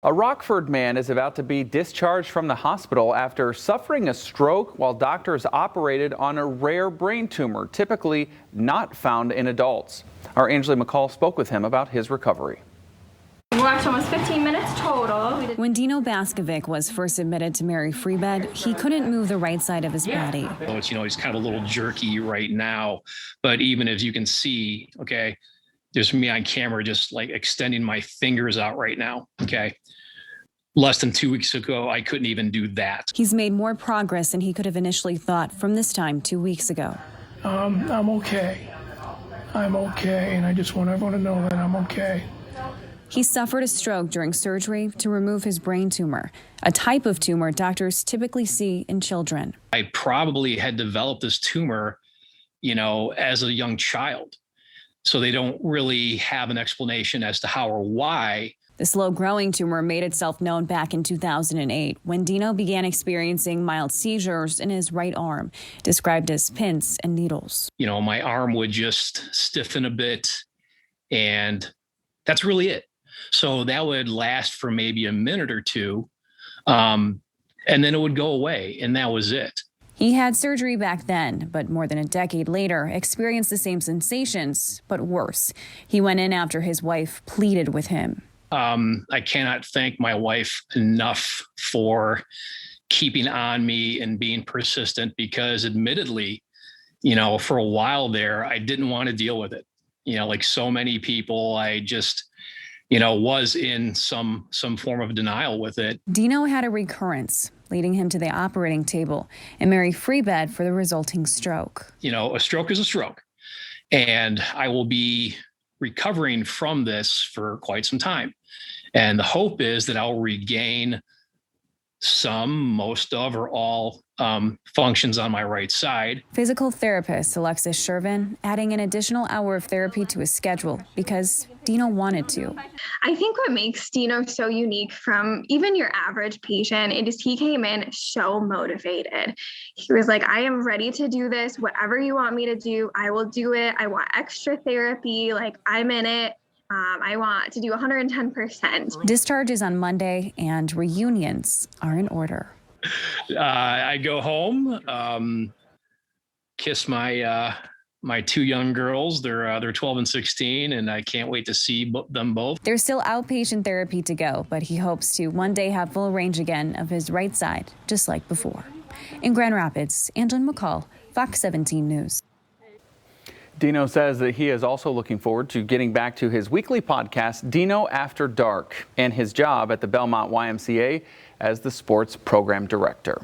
A Rockford man is about to be discharged from the hospital after suffering a stroke while doctors operated on a rare brain tumor, typically not found in adults. Our Angela McCall spoke with him about his recovery. We watched almost 15 minutes total. When Dino Baskovic was first admitted to Mary Free Bed, he couldn't move the right side of his body. So it's, he's kind of a little jerky right now, but even as you can see, okay, there's me on camera just like extending my fingers out right now, okay? Less than 2 weeks ago, I couldn't even do that. He's made more progress than he could have initially thought from this time 2 weeks ago. I'm okay. I'm okay, and I just want everyone to know that I'm okay. He suffered a stroke during surgery to remove his brain tumor, a type of tumor doctors typically see in children. I probably had developed this tumor, as a young child. So they don't really have an explanation as to how or why. The slow-growing tumor made itself known back in 2008 when Dino began experiencing mild seizures in his right arm, described as pins and needles. My arm would just stiffen a bit, and that's really it. So that would last for maybe a minute or two, and then it would go away, and that was it. He had surgery back then, but more than a decade later, experienced the same sensations, but worse. He went in after his wife pleaded with him. I cannot thank my wife enough for keeping on me and being persistent because admittedly, for a while there, I didn't want to deal with it. Like so many people, I just, was in some form of denial with it. Dino had a recurrence, leading him to the operating table and Mary Free Bed for the resulting stroke. A stroke is a stroke, and I will be recovering from this for quite some time. And the hope is that I'll regain most of, or all functions on my right side. Physical therapist Alexis Shervin adding an additional hour of therapy to his schedule because Dino wanted to. I think what makes Dino so unique from even your average patient is he came in so motivated. He was like, I am ready to do this. Whatever you want me to do, I will do it. I want extra therapy. Like, I'm in it. I want to do 110%. Discharge is on Monday and reunions are in order. I go home, kiss my two young girls. They're 12 and 16, and I can't wait to see them both. There's still outpatient therapy to go, but he hopes to one day have full range again of his right side, just like before. In Grand Rapids, Angela McCall, Fox 17 News. Dino says that he is also looking forward to getting back to his weekly podcast, Dino After Dark, and his job at the Belmont YMCA as the sports program director.